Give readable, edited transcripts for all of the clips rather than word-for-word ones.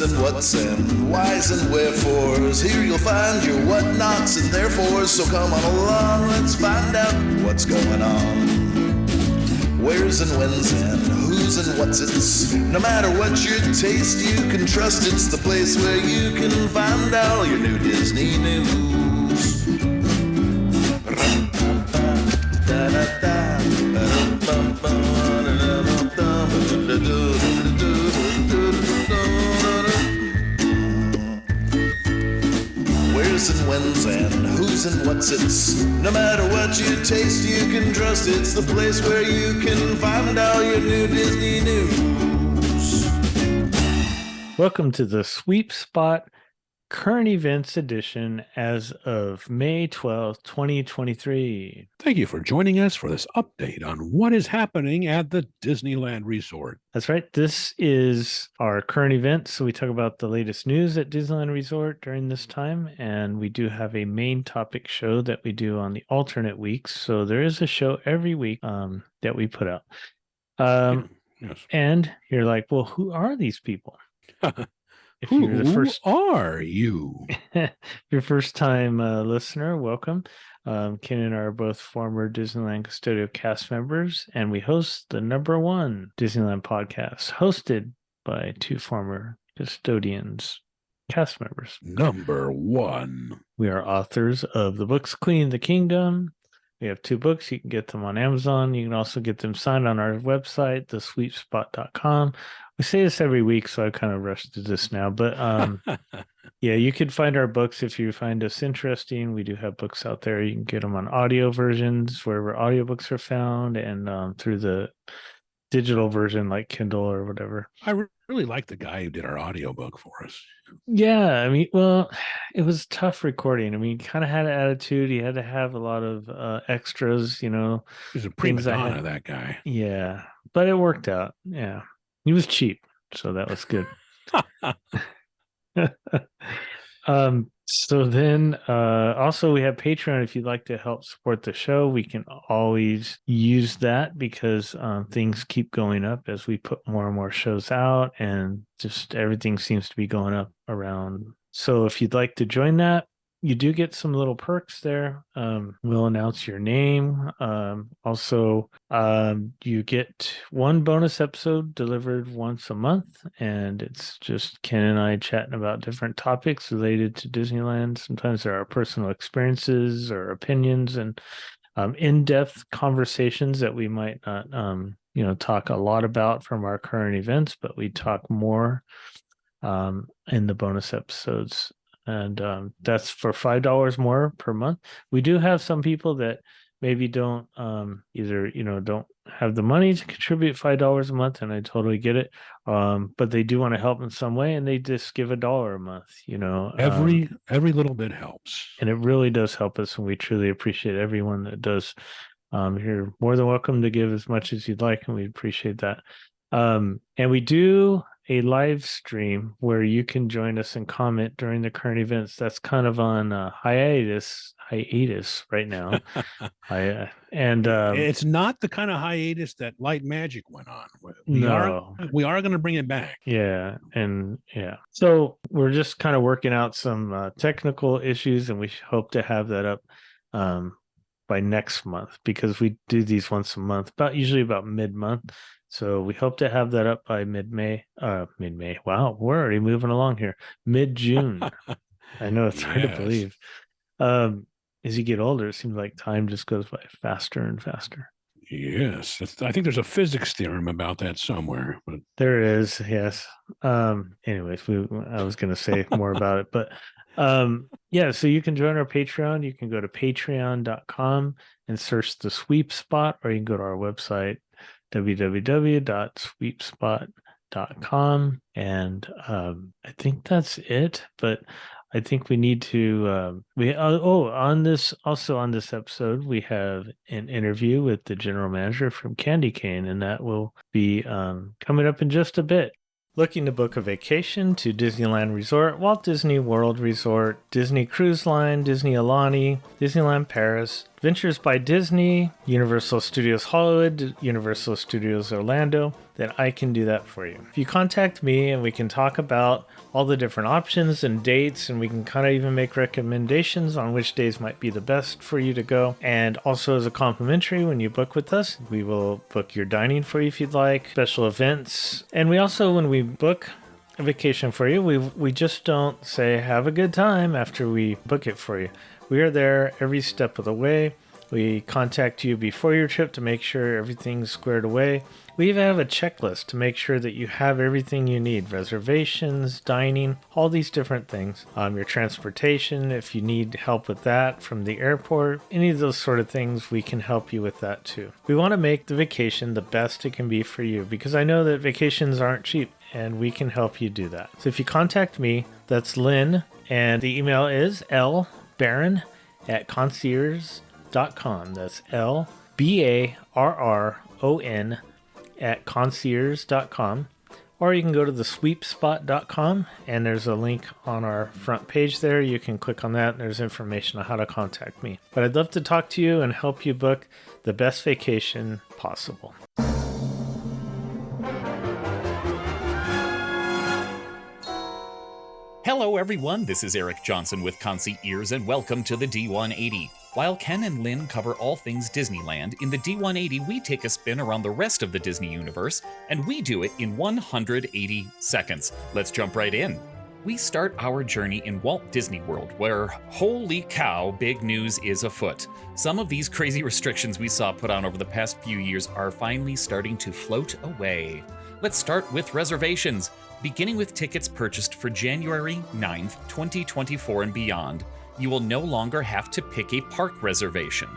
and what's and whys and wherefores. Here you'll find your what-nots and therefores. So come on along, let's find out what's going on. Where's and when's and who's and what's it's. No matter what your taste, you can trust it's the place where you can find all your new Disney news. Where's and when's and who's and what's it's. No matter what your taste, you can trust it's the place where you can find all your new Disney news. Welcome to the Sweep Spot Current Events Edition as of May 12th, 2023. Thank you for joining us for this update on what is happening at the Disneyland Resort. That's right. This is our current event. So we talk about the latest news at Disneyland Resort during this time. And we do have a main topic show that we do on the alternate weeks. So there is a show every week that we put out. Yes. And you're like, well, who are these people? Who are you? Your first time listener, welcome. Ken and I are both former Disneyland Custodial cast members, and we host the #1 Disneyland podcast, hosted by two former custodians, cast members. #1. We are authors of the books Clean the Kingdom. We have 2 books. You can get them on Amazon. You can also get them signed on our website, thesweepspot.com. We say this every week, so I kind of rushed to this now. But yeah, you can find our books if you find us interesting. We do have books out there. You can get them on audio versions, wherever audiobooks are found, and through the digital version like Kindle or whatever. I really like the guy who did our audiobook for us. Yeah, I mean, well, it was tough recording. I mean, he kind of had an attitude. He had to have a lot of extras, you know. He's a prima donna, that guy. Yeah, but it worked out. Yeah. He was cheap, so that was good. So then also we have Patreon. If you'd like to help support the show, we can always use that because things keep going up as we put more and more shows out, and just everything seems to be going up around. So if you'd like to join that, you do get some little perks there. We'll announce your name. Also, you get one bonus episode delivered once a month, and it's just Ken and I chatting about different topics related to Disneyland. Sometimes there are personal experiences or opinions and in-depth conversations that we might not, talk a lot about from our current events, but we talk more in the bonus episodes. And that's for $5 more per month. We do have some people that maybe don't either, don't have the money to contribute $5 a month, and I totally get it. But they do want to help in some way, and they just give $1 a month, Every little bit helps. And it really does help us, and we truly appreciate everyone that does. You're more than welcome to give as much as you'd like, and we appreciate that. And we do a live stream where you can join us and comment during the current events. That's kind of on hiatus right now. It's not the kind of hiatus that Light Magic went on. We are going to bring it back. Yeah. And yeah. So we're just kind of working out some technical issues, and we hope to have that up by next month, because we do these once a month, usually about mid-month. So we hope to have that up by mid-May. Wow, we're already moving along here. Mid-June. I know it's hard to believe. As you get older, it seems like time just goes by faster and faster. Yes. I think there's a physics theorem about that somewhere. But there is, yes. Anyways, I was going to say more about it. But yeah, so you can join our Patreon. You can go to patreon.com and search the Sweep Spot, or you can go to our website, www.sweepspot.com, and I think that's it. But I think we need to on this episode we have an interview with the general manager from Candy Cane, and that will be coming up in just a bit. Looking to book a vacation to Disneyland Resort, Walt Disney World Resort, Disney Cruise Line, Disney Alani, Disneyland Paris, Ventures by Disney, Universal Studios Hollywood, Universal Studios Orlando, then I can do that for you. If you contact me and we can talk about all the different options and dates, and we can kind of even make recommendations on which days might be the best for you to go. And also as a complimentary, when you book with us, we will book your dining for you if you'd like, special events. And we also, when we book a vacation for you, we just don't say have a good time after we book it for you. We are there every step of the way. We contact you before your trip to make sure everything's squared away. We even have a checklist to make sure that you have everything you need. Reservations, dining, all these different things. Your transportation, if you need help with that from the airport, any of those sort of things, we can help you with that too. We want to make the vacation the best it can be for you, because I know that vacations aren't cheap, and we can help you do that. So if you contact me, that's Lynn, and the email is Barron@concierge.com. That's LBARRON @concierge.com. Or you can go to thesweepspot.com, and there's a link on our front page there. You can click on that, and there's information on how to contact me. But I'd love to talk to you and help you book the best vacation possible. Hello everyone, this is Eric Johnson with Concierge, and welcome to the D180. While Ken and Lynn cover all things Disneyland, in the D180 we take a spin around the rest of the Disney universe, and we do it in 180 seconds. Let's jump right in. We start our journey in Walt Disney World, where, holy cow, big news is afoot. Some of these crazy restrictions we saw put on over the past few years are finally starting to float away. Let's start with reservations. Beginning with tickets purchased for January 9th, 2024 and beyond, you will no longer have to pick a park reservation.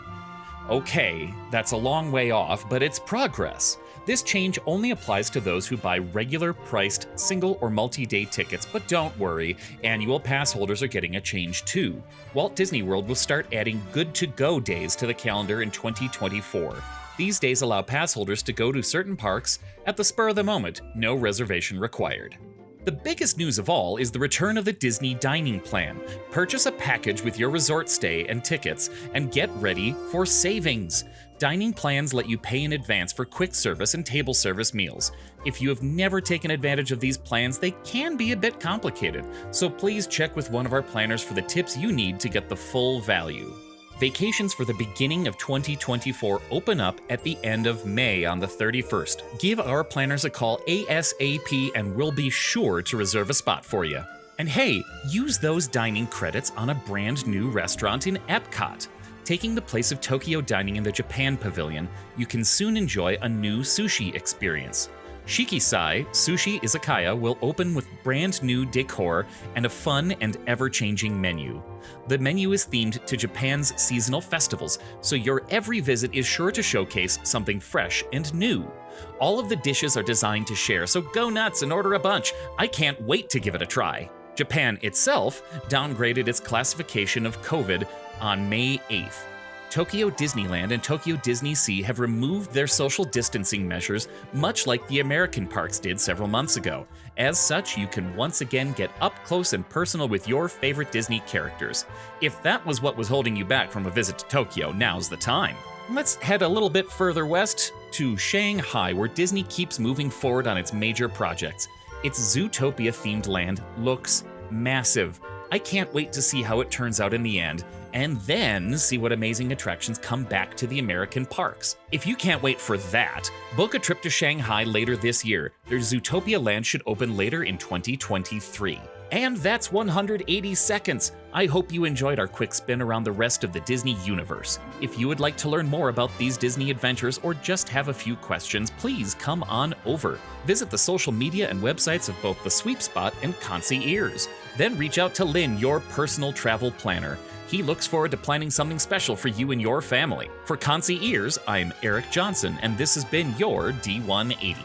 Okay, that's a long way off, but it's progress. This change only applies to those who buy regular priced single or multi-day tickets, but don't worry, annual pass holders are getting a change too. Walt Disney World will start adding good-to-go days to the calendar in 2024. These days allow pass holders to go to certain parks at the spur of the moment, no reservation required. The biggest news of all is the return of the Disney Dining Plan. Purchase a package with your resort stay and tickets and get ready for savings. Dining plans let you pay in advance for quick service and table service meals. If you have never taken advantage of these plans, they can be a bit complicated, so please check with one of our planners for the tips you need to get the full value. Vacations for the beginning of 2024 open up at the end of May on the 31st. Give our planners a call ASAP and we'll be sure to reserve a spot for you. And hey, use those dining credits on a brand new restaurant in Epcot. Taking the place of Tokyo dining in the Japan Pavilion, you can soon enjoy a new sushi experience. Shikisai Sushi Izakaya will open with brand new decor and a fun and ever-changing menu. The menu is themed to Japan's seasonal festivals, so your every visit is sure to showcase something fresh and new. All of the dishes are designed to share, so go nuts and order a bunch. I can't wait to give it a try. Japan itself downgraded its classification of COVID on May 8th. Tokyo Disneyland and Tokyo DisneySea have removed their social distancing measures, much like the American parks did several months ago. As such, you can once again get up close and personal with your favorite Disney characters. If that was what was holding you back from a visit to Tokyo, now's the time. Let's head a little bit further west to Shanghai, where Disney keeps moving forward on its major projects. Its Zootopia-themed land looks massive. I can't wait to see how it turns out in the end, and then see what amazing attractions come back to the American parks. If you can't wait for that, book a trip to Shanghai later this year. Their Zootopia land should open later in 2023. And that's 180 seconds. I hope you enjoyed our quick spin around the rest of the Disney universe. If you would like to learn more about these Disney adventures or just have a few questions, please come on over. Visit the social media and websites of both The Sweep Spot and Concierge. Then reach out to Lynn, your personal travel planner. He looks forward to planning something special for you and your family. For Concierge, I'm Eric Johnson, and this has been your D180.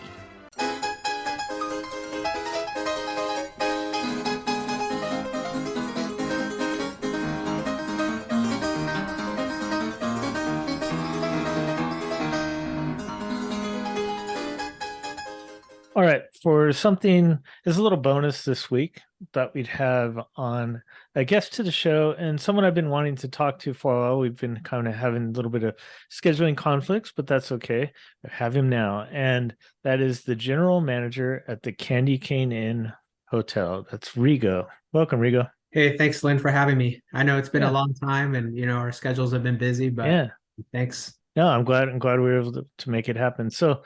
All right, for something as a little bonus this week, thought we'd have on a guest to the show and someone I've been wanting to talk to for a while. We've been kind of having a little bit of scheduling conflicts, but that's okay. I have him now, and that is the general manager at the Candy Cane Inn Hotel. That's Rigo. Welcome, Rigo. Hey, thanks, Lynn, for having me. I know it's been Yeah. a long time, and our schedules have been busy, but Yeah, thanks. no, I'm glad we were able to make it happen. So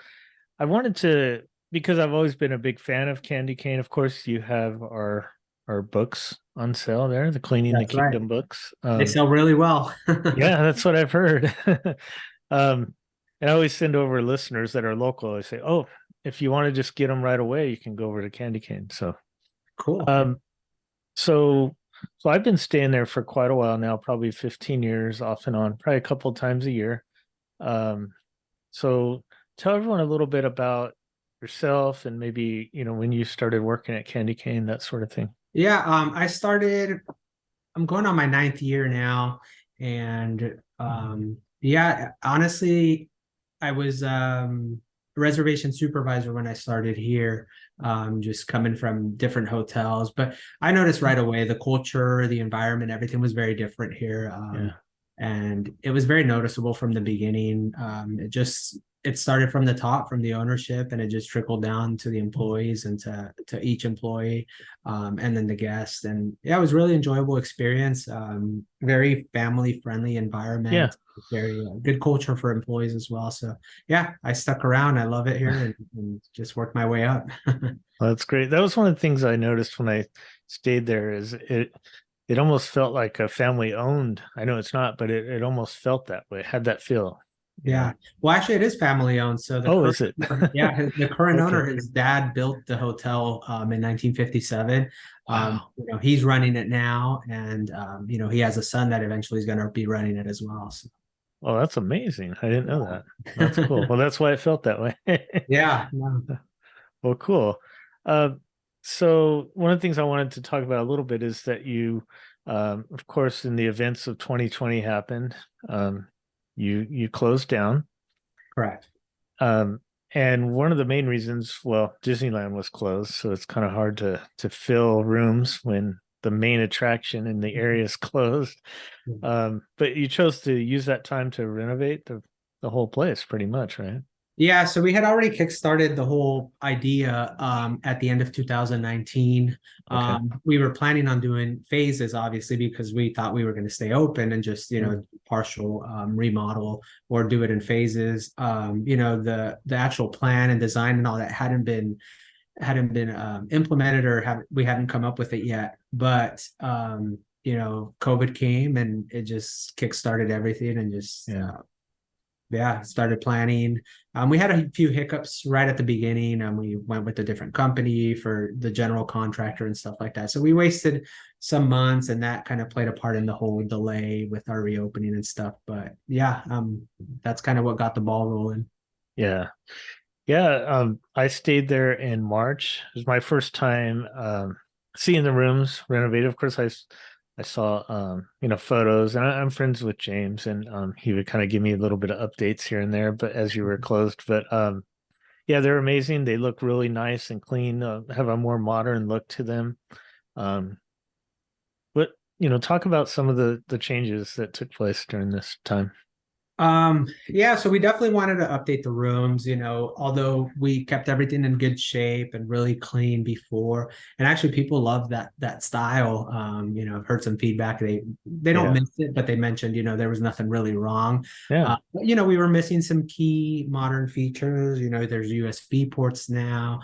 I wanted to, because I've always been a big fan of Candy Cane. Of course, you have our books on sale there, the Cleaning the That's right. Kingdom books. They sell really well. Yeah, that's what I've heard. And I always send over listeners that are local. I say, oh, if you want to just get them right away, you can go over to Candy Cane. So, Cool. so I've been staying there for quite a while now, probably 15 years off and on, probably a couple of times a year. So tell everyone a little bit about yourself and maybe, when you started working at Candy Cane, that sort of thing. Yeah, I'm going on my 9th year now, and yeah, honestly, I was a reservation supervisor when I started here, just coming from different hotels. But I noticed right away the culture, the environment, everything was very different here. And it was very noticeable from the beginning. It started from the top, from the ownership, and it just trickled down to the employees and to each employee, and then the guests. And yeah, it was really enjoyable experience. Very family friendly environment. Yeah. Very good culture for employees as well. So yeah, I stuck around. I love it here, and just worked my way up. Well, that's great. That was one of the things I noticed when I stayed there is it almost felt like a family owned. I know it's not, but it almost felt that way. It had that feel. Yeah. Well, actually, it is family owned. So is it? Yeah, the current Okay. owner, his dad built the hotel in 1957. Wow. He's running it now, and he has a son that eventually is going to be running it as well. So. Oh, that's amazing. I didn't know that. That's cool. Well, that's why it felt that way. Yeah. No. Well, cool. So one of the things I wanted to talk about a little bit is that you, of course, in the events of 2020 happened, you closed down. Correct. And one of the main reasons, well, Disneyland was closed, so it's kind of hard to fill rooms when the main attraction in the area is closed. But you chose to use that time to renovate the whole place pretty much, right? Yeah, so we had already kickstarted the whole idea at the end of 2019. Okay. We were planning on doing phases, obviously, because we thought we were going to stay open and just, partial remodel or do it in phases. The actual plan and design and all that hadn't been implemented, or we hadn't come up with it yet. But COVID came and it just kickstarted everything and just started planning. We had a few hiccups right at the beginning, and we went with a different company for the general contractor and stuff like that. So we wasted some months, and that kind of played a part in the whole delay with our reopening and stuff. But yeah, that's kind of what got the ball rolling. Yeah. Yeah. I stayed there in March. It was my first time seeing the rooms renovated. Of course, I saw, photos, and I'm friends with James, and he would kind of give me a little bit of updates here and there, but as you were closed, but yeah, they're amazing. They look really nice and clean, have a more modern look to them. But, talk about some of the changes that took place during this time. So we definitely wanted to update the rooms, although we kept everything in good shape and really clean before. And actually people love that style. I've heard some feedback. They don't miss it, but they mentioned, there was nothing really wrong. Yeah. But, we were missing some key modern features. There's USB ports now,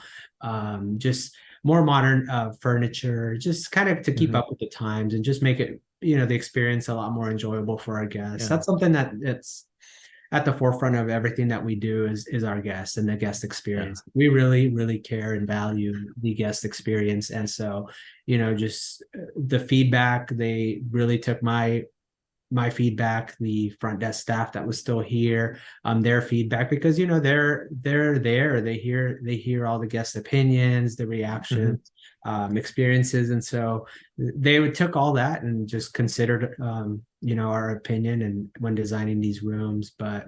just more modern furniture, just kind of to keep up with the times and just make it, the experience a lot more enjoyable for our guests. That's something that it's at the forefront of everything that we do is our guests and the guest experience. We really, really care and value the guest experience. And so, just the feedback, they really took my feedback, the front desk staff that was still here, their feedback, because they're there, they hear all the guest opinions, the reactions, experiences, and so they took all that and just considered our opinion and when designing these rooms. But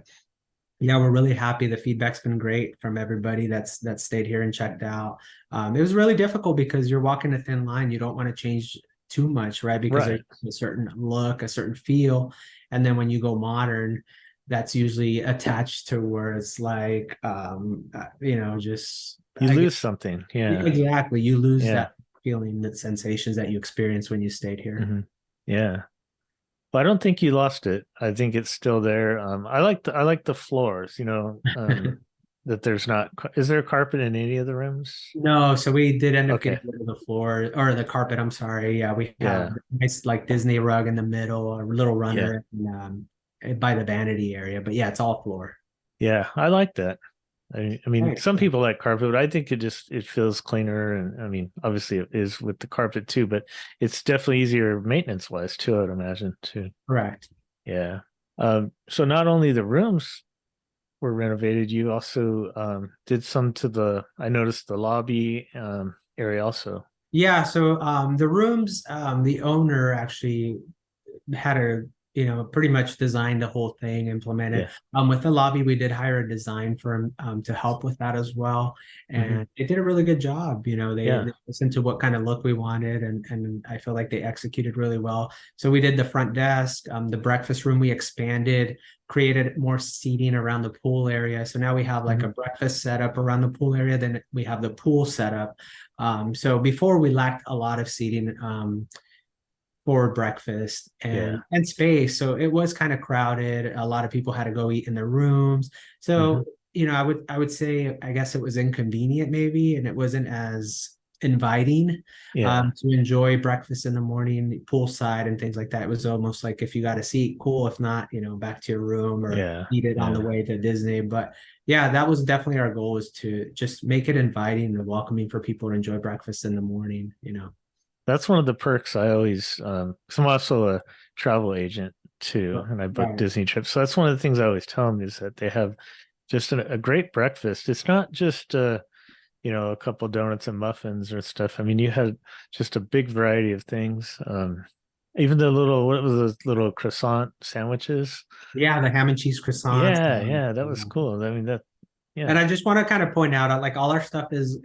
Yeah, we're really happy. The feedback's been great from everybody that's stayed here and checked out. It was really difficult because you're walking a thin line. You don't want to change too much, right? Because Right. there's a certain look, a certain feel, and then when you go modern, that's usually attached to where it's like, just You I lose guess, something. Yeah. exactly. You lose Yeah. that feeling, that sensations that you experienced when you stayed here. Hmm. Yeah. Well, I don't think you lost it. I think it's still there. I like the floors, that there's not, is there a carpet in any of the rooms? No, so we did end up Okay. getting rid of the floor or the carpet. I'm sorry. Yeah, we have Yeah. a nice like Disney rug in the middle, a little Yeah. runner by the vanity area. But yeah, it's all floor. Yeah. I like that. I mean, Right. some people like carpet, but I think it feels cleaner. And I mean, obviously it is with the carpet too, but it's definitely easier maintenance wise too, I'd imagine too. Correct. Yeah. So not only the rooms were renovated, you also did some to I noticed the lobby area also. Yeah, so the rooms, the owner actually had pretty much designed the whole thing, implemented. Yeah. With the lobby, we did hire a design firm to help with that as well, Mhm. and they did a really good job. Yeah. They listened to what kind of look we wanted, and I feel like they executed really well. So we did the front desk, the breakfast room. We expanded, created more seating around the pool area. So now we have like Mhm. a breakfast setup around the pool area. Then we have the pool setup. So before we lacked a lot of seating. For breakfast Yeah. and space. So it was kind of crowded. A lot of people had to go eat in their rooms. So, Mhm. I would say I guess it was inconvenient maybe, and it wasn't as inviting Yeah. to enjoy breakfast in the morning, poolside and things like that. It was almost like if you got a seat, cool. If not, back to your room or Yeah. eat it on the Yeah. way to Disney. But yeah, that was definitely our goal, was to just make it inviting and welcoming for people to enjoy breakfast in the morning. That's one of the perks I always 'cause I'm also a travel agent too, and I book Right. Disney trips. So that's one of the things I always tell them is that they have just a great breakfast. It's not just a couple donuts and muffins or stuff. I mean, you had just a big variety of things. Even the what was those little croissant sandwiches? Yeah, the ham and cheese croissants. Yeah, yeah, that was cool. I mean that And yeah. I just want to kind of point out, like all our stuff is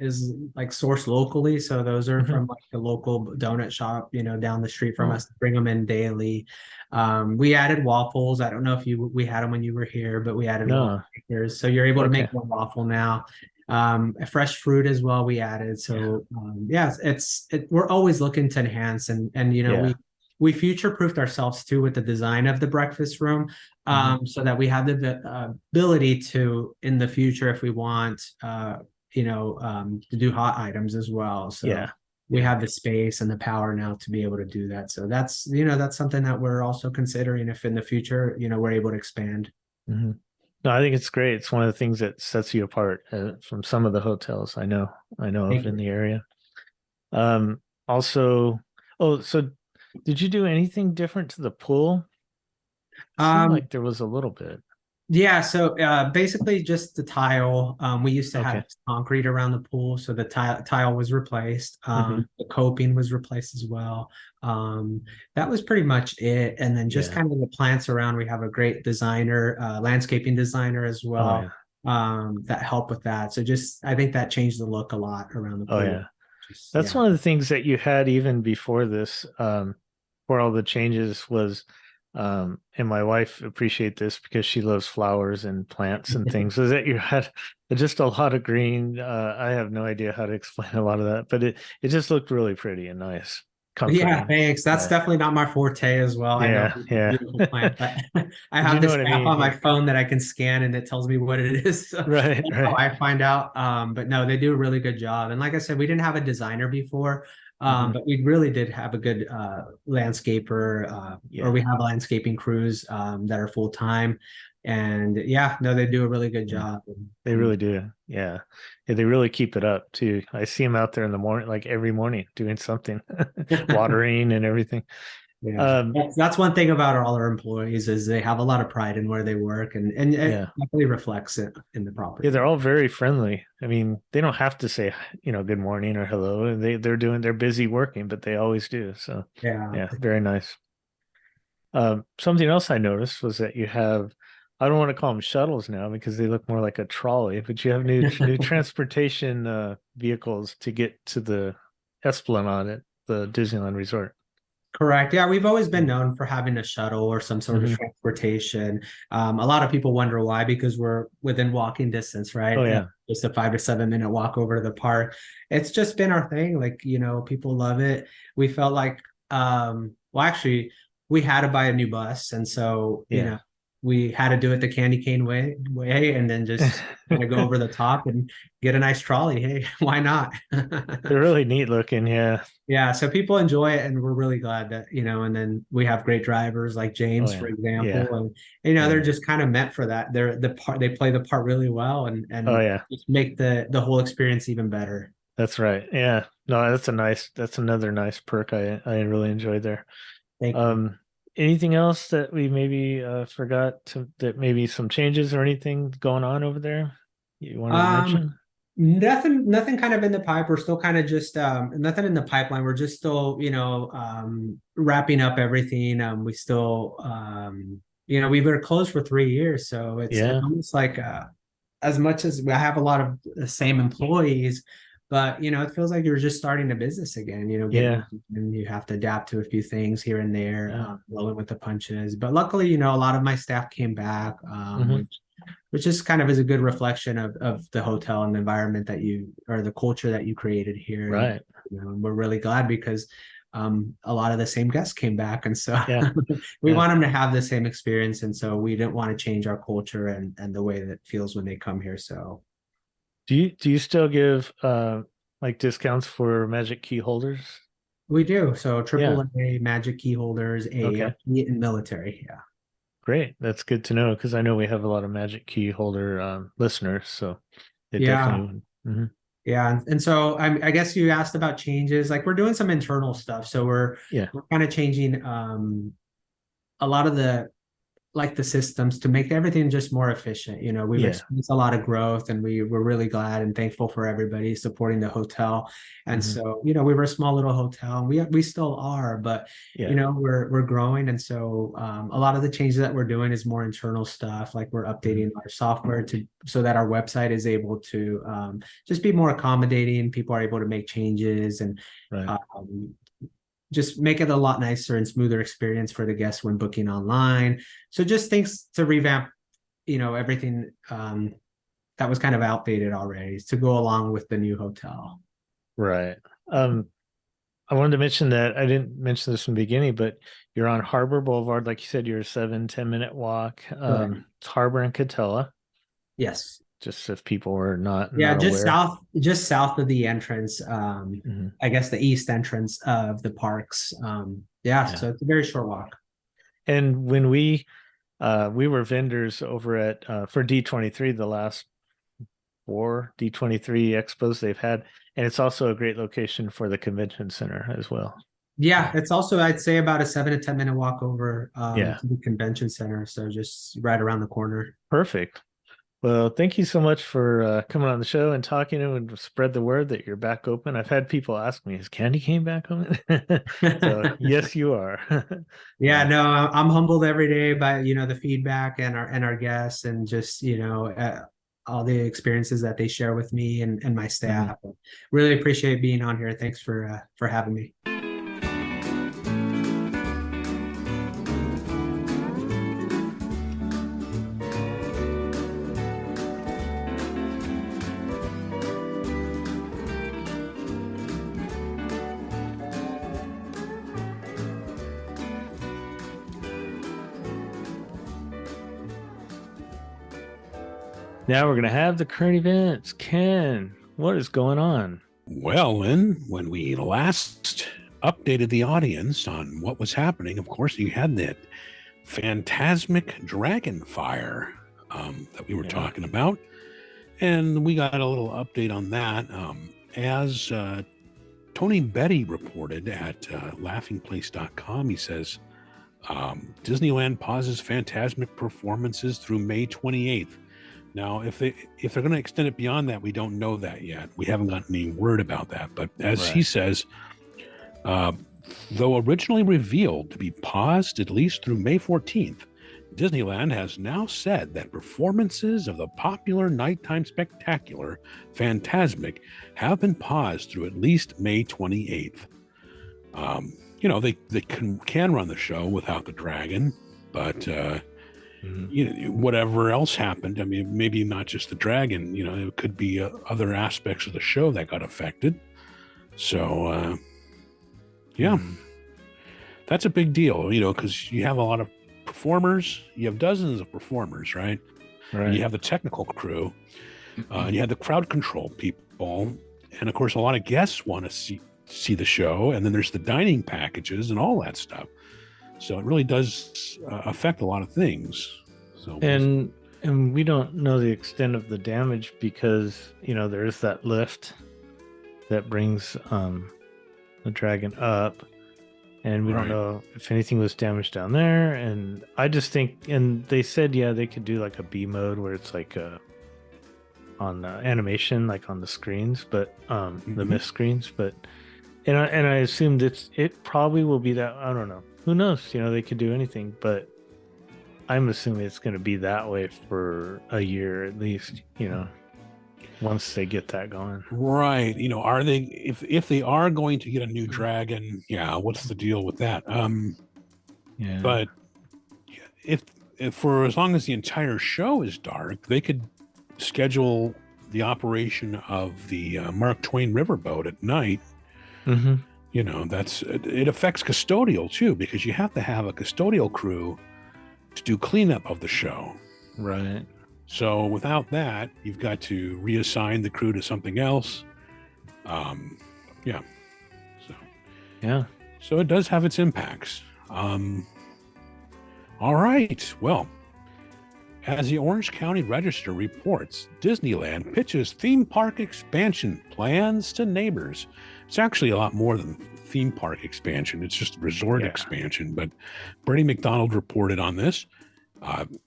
like sourced locally. So those are Mhm. from like the local donut shop, down the street from Oh, us. Bring them in daily. We added waffles. I don't know if we had them when you were here, but we added waffle no. makers. So you're able to make Okay. one waffle now. Fresh fruit as well we added. Yeah. So yeah, we're always looking to enhance, and Yeah. we future proofed ourselves too with the design of the breakfast room, Mhm. so that we have the ability to, in the future, if we want, to do hot items as well. So Yeah. we Yeah. have the space and the power now to be able to do that. So that's something that we're also considering, if in the future, we're able to expand. Mhm. No, I think it's great. It's one of the things that sets you apart from some of the hotels I know of Thank in you. the area. Also, oh, so did you do anything different to the pool? It seemed Um, like there was a little bit. Yeah, so basically just the tile. We used to Okay. have concrete around the pool, so the tile was replaced. Hmm. The coping was replaced as well. That was pretty much it. And then just Yeah. kind of the plants around. We have a great designer, landscaping designer as Oh well, yeah. that helped with that. So just I think that changed the look a lot around the Oh pool. yeah. Just That's yeah. one of the things that you had even before this, for all the changes was, and my wife appreciate this because she loves flowers and plants and things, is that you had just a lot of green. I have no idea how to explain a lot of that, but it just looked really pretty and nice, Yeah, comforting. thanks. That's Yeah. definitely not my forte as well. I know Yeah. it's a Yeah. beautiful plant, but I But you have know this what I app mean? on my phone that I can scan and it tells me what it is. So Right. that's how Right. I find out. But no, they do a really good job. And like I said, we didn't have a designer before, Hmm. but we really did have a good landscaper, or Yeah. we have landscaping crews that are full time. And yeah, no, they do a really good Yeah. job. They really do. Yeah. Yeah. They really keep it up too. I see them out there in the morning, like every morning doing something, watering and everything. Yeah, Um, that's one thing about all our employees, is they have a lot of pride in where they work, and it yeah. definitely reflects it in the Yeah, they're property. all very friendly. I mean, they don't have to say, good morning or hello. They're busy working, but they always do. So Yeah. yeah, very nice. Something else I noticed was that you have I don't want to call them shuttles now because they look more like a trolley, but you have new transportation vehicles to get to the Esplanade at the Disneyland Resort. Correct. Yeah, we've always been known for having a shuttle or some sort of transportation. A lot of people wonder why, because we're within walking distance, right? Oh, yeah. Just a 5 to 7 minute walk over to the park. It's just been our thing. Like, people love it. We felt like, well, actually, we had to buy a new bus. And so, we had to do it the candy cane way, and then just kind of go over the top and get a nice trolley. Hey, why not? They're really neat looking. Yeah. Yeah. So people enjoy it, and we're really glad that, and then we have great drivers like James, for example. And, they're just kind of meant for that. They play the part really well and just make the whole experience even better. That's right. Yeah. No, that's another nice perk I really enjoyed there. Thank you. Anything else that we maybe forgot that maybe some changes or anything going on over there you want to mention? Nothing kind of in the pipe. We're still kind of just nothing in the pipeline. We're just still, wrapping up everything. We still, we were closed for 3 years. So it's almost like as much as I have a lot of the same employees, but, it feels like you're just starting a business again, and you have to adapt to a few things here and there, rolling with the punches. But luckily, a lot of my staff came back, which just kind of is a good reflection of the hotel and the environment or the culture that you created here. Right. And we're really glad because a lot of the same guests came back. And so we want them to have the same experience. And so we didn't want to change our culture and the way that it feels when they come here. So. Do you still give like discounts for Magic Key holders? We do. So AAA Magic Key holders, and military. Yeah. Great. That's good to know because I know we have a lot of Magic Key holder listeners. So definitely. Yeah. And so I guess you asked about changes. Like we're doing some internal stuff. So we're kind of changing a lot of the systems to make everything just more efficient. We've experienced a lot of growth, and we're really glad and thankful for everybody supporting the hotel. And so, we were a small little hotel, and we still are, but we're growing. And so a lot of the changes that we're doing is more internal stuff. Like we're updating our software so that our website is able to just be more accommodating. People are able to make changes and just make it a lot nicer and smoother experience for the guests when booking online. So just things to revamp, everything that was kind of outdated already to go along with the new hotel. Right. I wanted to mention that I didn't mention this in the beginning, but you're on Harbor Boulevard. Like you said, you're a 7-10 minute walk. It's Harbor and Catella. Yes. Just if people were not just aware. south of the entrance, I guess the east entrance of the parks. So it's a very short walk. And when we were vendors over at for D23, the last 4 D23 expos they've had, and it's also a great location for the convention center as well. Yeah, it's also, I'd say, about a 7 to 10 minute walk over to the convention center. So just right around the corner. Perfect. Well, thank you so much for coming on the show and talking and spread the word that you're back open. I've had people ask me, is Candy Cane back open? So yes, you are. No, I'm humbled every day by, the feedback and our guests and just, all the experiences that they share with me and my staff. Really appreciate being on here. Thanks for having me. Now we're going to have the current events. Ken, what is going on? Well, Lynn, when we last updated the audience on what was happening, of course, you had that Fantasmic Dragon Fire that we were talking about. And we got a little update on that. As Tony Betty reported at laughingplace.com, he says, Disneyland pauses Fantasmic performances through May 28th. Now, if they're going to extend it beyond that, we don't know that yet. We haven't gotten any word about that. But as he says, though originally revealed to be paused at least through May 14th, Disneyland has now said that performances of the popular nighttime spectacular Fantasmic have been paused through at least May 28th. They can run the show without the dragon, but whatever else happened, I mean, maybe not just the dragon, it could be other aspects of the show that got affected. So, that's a big deal, because you have a lot of performers, you have dozens of performers, right? And you have the technical crew, and you have the crowd control people, and of course, a lot of guests want to see the show, and then there's the dining packages and all that stuff. So it really does affect a lot of things. So and we don't know the extent of the damage because there is that lift that brings the dragon up, and we don't know if anything was damaged down there. And I just think, and they said they could do like a B mode where it's like on animation, like on the screens, but the mist screens, but and I assumed it probably will be that. I don't know. Who knows? They could do anything, but I'm assuming it's going to be that way for a year at least, once they get that going. Right. Are they, if they are going to get a new dragon, what's the deal with that? But if for as long as the entire show is dark, they could schedule the operation of the Mark Twain riverboat at night. Mm-hmm. It affects custodial too, because you have to have a custodial crew to do cleanup of the show. Right. So without that, you've got to reassign the crew to something else. So it does have its impacts. All right. Well, as the Orange County Register reports, Disneyland pitches theme park expansion plans to neighbors. It's actually a lot more than theme park expansion. It's just resort expansion. But Bernie McDonald reported on this.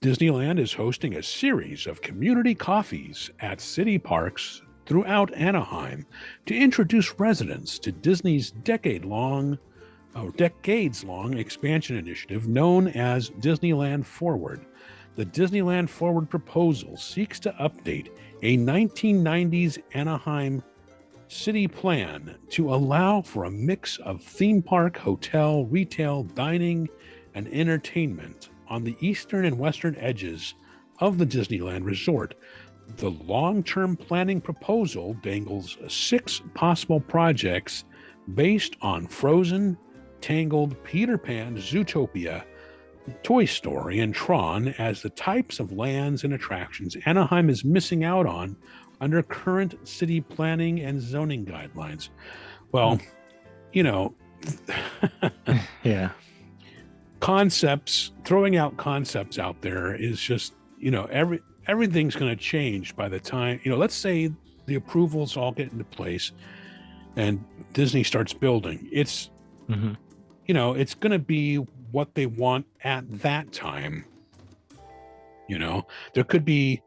Disneyland is hosting a series of community coffees at city parks throughout Anaheim to introduce residents to Disney's decades-long expansion initiative known as Disneyland Forward. The Disneyland Forward proposal seeks to update a 1990s Anaheim city plan to allow for a mix of theme park, hotel, retail, dining, and entertainment on the eastern and western edges of the Disneyland Resort. The long-term planning proposal dangles 6 possible projects based on Frozen, Tangled, Peter Pan, Zootopia, Toy Story, and Tron as the types of lands and attractions Anaheim is missing out on under current city planning and zoning guidelines. Well, throwing out concepts out there is just, everything's going to change by the time, let's say the approvals all get into place and Disney starts building. It's, it's going to be what they want at that time. There could be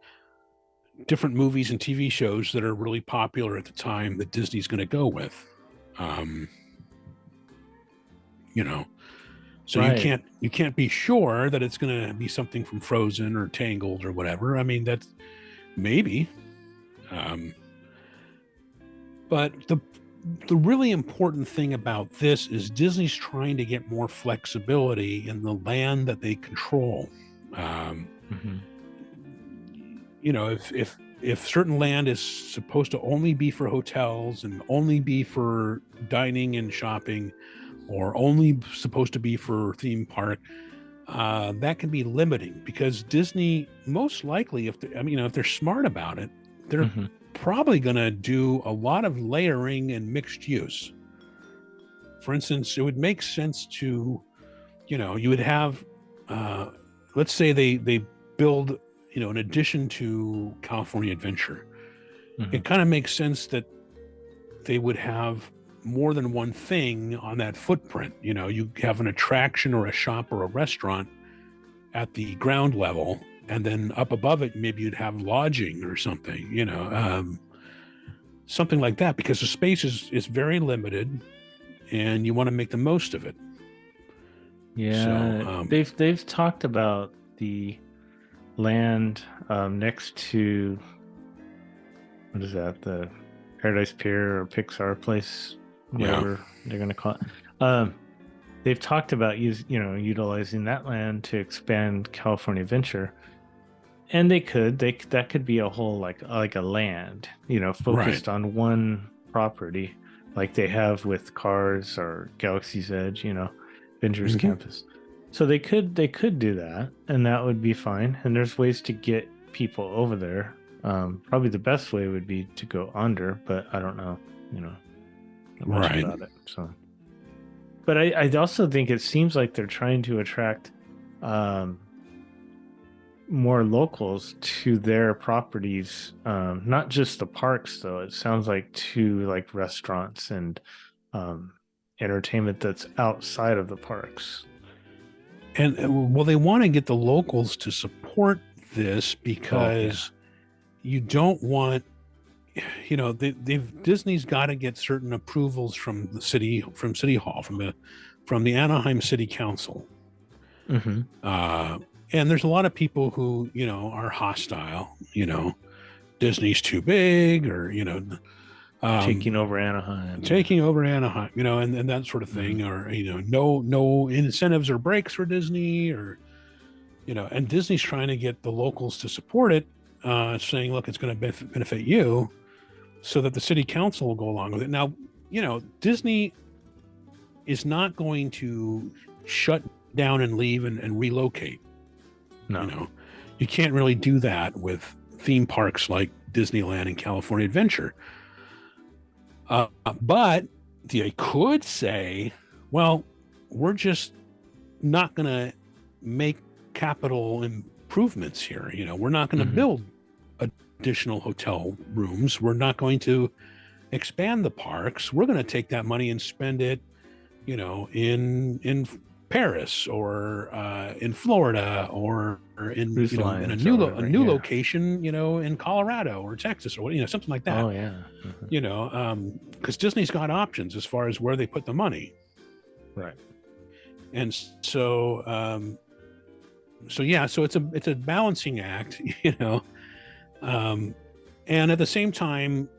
different movies and TV shows that are really popular at the time that Disney's going to go with. So you can't be sure that it's going to be something from Frozen or Tangled or whatever. I mean, that's maybe. But the really important thing about this is Disney's trying to get more flexibility in the land that they control. If certain land is supposed to only be for hotels and only be for dining and shopping, or only supposed to be for theme park, that can be limiting, because Disney most likely, if they're smart about it, they're probably going to do a lot of layering and mixed use. For instance, it would make sense to, you would have, let's say they build, in addition to California Adventure, it kind of makes sense that they would have more than one thing on that footprint. You have an attraction or a shop or a restaurant at the ground level, and then up above it, maybe you'd have lodging or something, something like that, because the space is very limited and you want to make the most of it. Yeah. So, they've talked about the land next to, what is that, the Paradise Pier or Pixar place, whatever they're going to call it. They've talked about utilizing that land to expand California Adventure, and that could be a whole like a land, focused on one property, like they have with Cars or Galaxy's Edge, Avengers Campus. So they could do that, and that would be fine. And there's ways to get people over there. Probably the best way would be to go under, but I don't know, much about it. So, but I also think it seems like they're trying to attract more locals to their properties, not just the parks though. It sounds like to like restaurants and entertainment that's outside of the parks. And well, they want to get the locals to support this because you don't want, Disney's got to get certain approvals from the city, from City Hall, from the Anaheim City Council. And there's a lot of people who, are hostile, Disney's too big, or, taking over Anaheim, and that sort of thing, or, no incentives or breaks for Disney, or, and Disney's trying to get the locals to support it, saying, look, it's going to benefit you, so that the city council will go along with it. Now, Disney is not going to shut down and leave and relocate. No, you can't really do that with theme parks like Disneyland and California Adventure. But they could say, well, we're just not going to make capital improvements here. We're not going to build additional hotel rooms. We're not going to expand the parks. We're going to take that money and spend it, in Paris or in Florida or in in a new location, in Colorado or Texas or something like that. Oh yeah. Because Disney's got options as far as where they put the money. Right. And so it's a balancing act, and at the same time,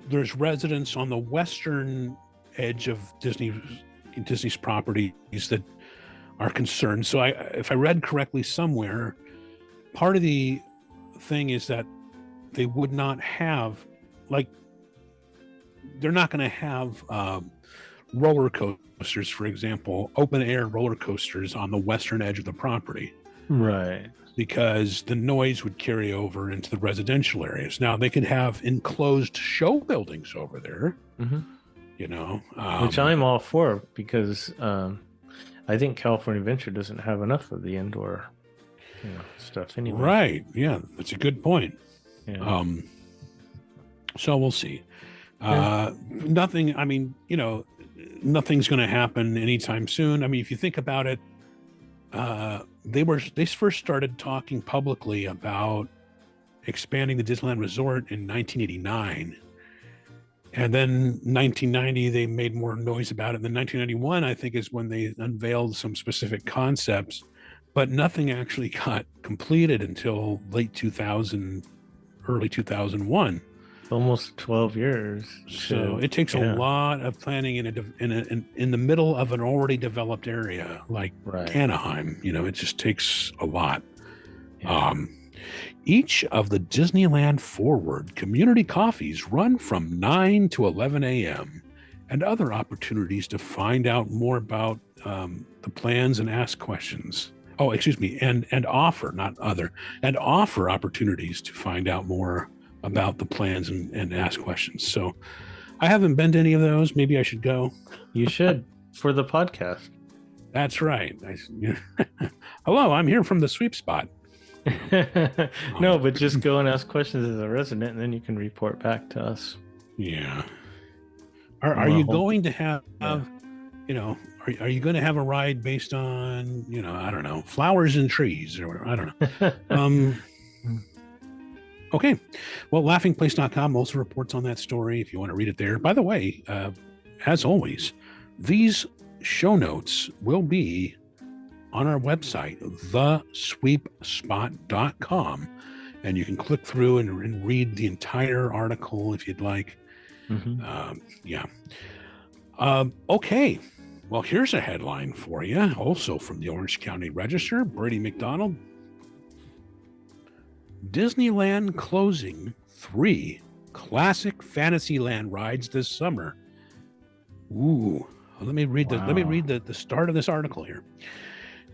there's residents on the western edge of Disney's properties that are concerned. So if I read correctly somewhere, part of the thing is that they would not have, they're not going to have roller coasters, for example, open air roller coasters on the western edge of the property. Right. Because the noise would carry over into the residential areas. Now they could have enclosed show buildings over there. Which I'm all for, because I think California Adventure doesn't have enough of the indoor stuff anyway. Right. Yeah, that's a good point. Yeah. So we'll see. Nothing, nothing's going to happen anytime soon. I mean, if you think about it, they first started talking publicly about expanding the Disneyland Resort in 1989. And then 1990, they made more noise about it. And then 1991, I think, is when they unveiled some specific concepts, but nothing actually got completed until late 2000, early 2001. Almost 12 years. So it takes a lot of planning in the middle of an already developed area like Anaheim. It just takes a lot. Yeah. Each of the Disneyland Forward community coffees run from 9 to 11 a.m. and other opportunities to find out more about the plans and ask questions. Oh, excuse me, and offer opportunities to find out more about the plans and ask questions. So I haven't been to any of those. Maybe I should go. You should, for the podcast. That's right. Hello, I'm here from the sweep spot. No, but just go and ask questions as a resident, and then you can report back to us. Yeah. Are you going to have are you going to have a ride based on, I don't know, flowers and trees or whatever? I don't know. Okay. Well, laughingplace.com also reports on that story if you want to read it there. By the way, as always, these show notes will be on our website, thesweepspot.com, and you can click through and read the entire article if you'd like. Okay. Well, here's a headline for you, also from the Orange County Register. Brady McDonald. Disneyland closing 3 classic Fantasyland rides this summer. Ooh, let me read the start of this article here.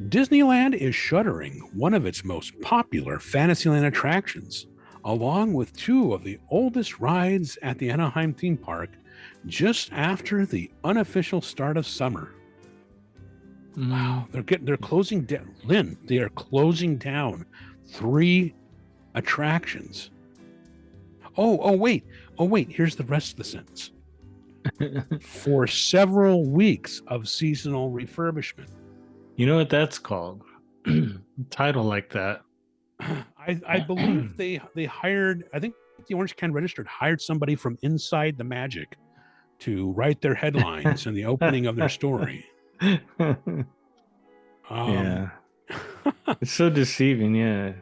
Disneyland is shuttering one of its most popular Fantasyland attractions, along with 2 of the oldest rides at the Anaheim theme park, just after the unofficial start of summer. Wow, they're closing down. Lynn, they are closing down 3 attractions. Oh wait. Here's the rest of the sentence. For several weeks of seasonal refurbishment. You know what that's called? Title like that. I believe they hired, I think the Orange County Register hired somebody from Inside the Magic to write their headlines and the opening of their story. Yeah. It's so deceiving, yeah.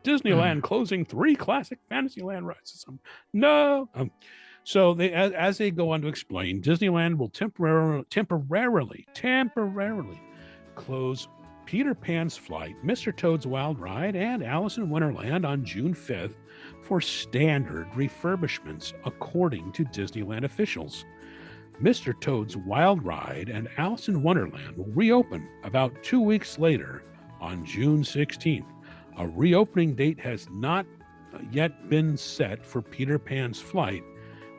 Disneyland closing 3 classic Fantasyland rides. No. So they, as they go on to explain, Disneyland will temporarily close Peter Pan's Flight, Mr. Toad's Wild Ride, and Alice in Wonderland on June 5th for standard refurbishments, according to Disneyland officials. Mr. Toad's Wild Ride and Alice in Wonderland will reopen about 2 weeks later on June 16th. A reopening date has not yet been set for Peter Pan's Flight,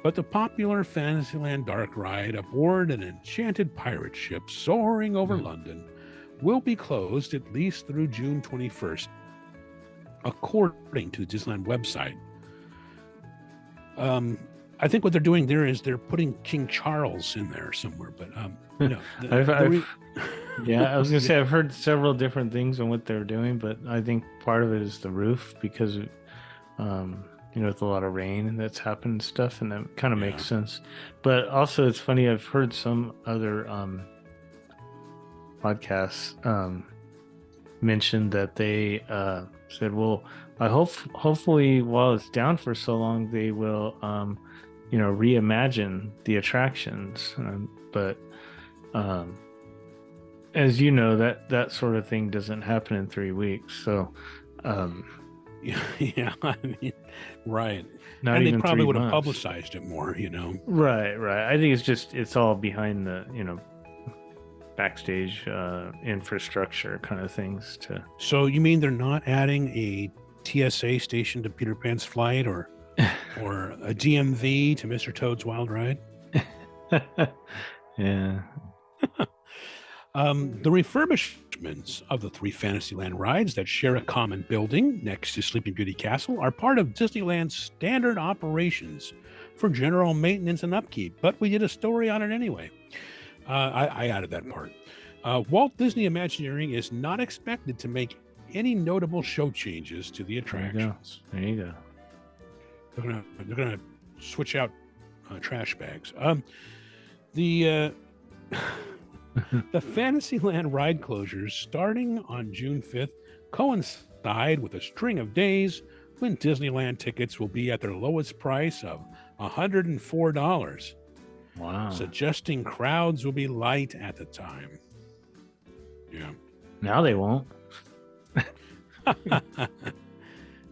but the popular Fantasyland dark ride aboard an enchanted pirate ship soaring over London will be closed at least through June 21st, according to the Disneyland website. I think what they're doing there is they're putting King Charles in there somewhere, but no. Yeah, I was gonna say I've heard several different things on what they're doing, but I think part of it is the roof because with a lot of rain that's happened and stuff, and that kind of makes sense. But also, it's funny. I've heard some other podcasts mention that they said, "Well, hopefully, while it's down for so long, they will, reimagine the attractions." But as you know, that sort of thing doesn't happen in 3 weeks. So, yeah, I mean, right. And they probably would have publicized it more, Right. I think it's all behind the, backstage infrastructure kind of things to. So you mean they're not adding a TSA station to Peter Pan's Flight or a DMV to Mr. Toad's Wild Ride? Yeah. The refurbishments of the 3 Fantasyland rides that share a common building next to Sleeping Beauty Castle are part of Disneyland's standard operations for general maintenance and upkeep, but we did a story on it anyway. I added that part. Walt Disney Imagineering is not expected to make any notable show changes to the attractions. There you go. They're gonna switch out trash bags. The Fantasyland ride closures starting on June 5th coincide with a string of days when Disneyland tickets will be at their lowest price of $104. Wow. Suggesting crowds will be light at the time. Yeah. Now they won't.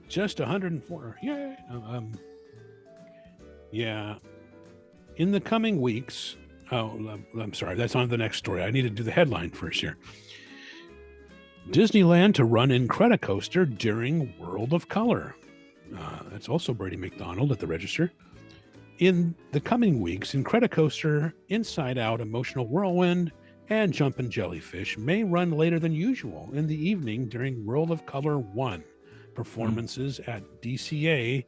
Just 104. Yay. Yeah. In the coming weeks. Oh, I'm sorry. That's on the next story. I need to do the headline first here. Disneyland to run Incredicoaster during World of Color. That's also Brady McDonald at the Register. In the coming weeks, Incredicoaster, Inside Out, Emotional Whirlwind, and Jumpin' Jellyfish may run later than usual in the evening during World of Color 1 performances at DCA,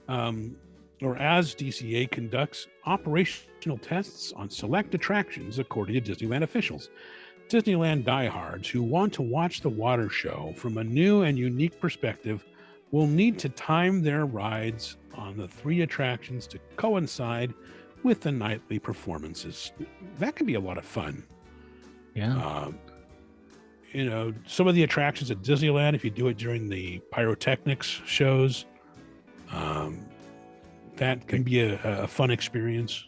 or as DCA conducts operational tests on select attractions, according to Disneyland officials. Disneyland diehards who want to watch the water show from a new and unique perspective will need to time their rides on the 3 attractions to coincide with the nightly performances. That can be a lot of fun. Yeah. some of the attractions at Disneyland, if you do it during the pyrotechnics shows, that can be a fun experience.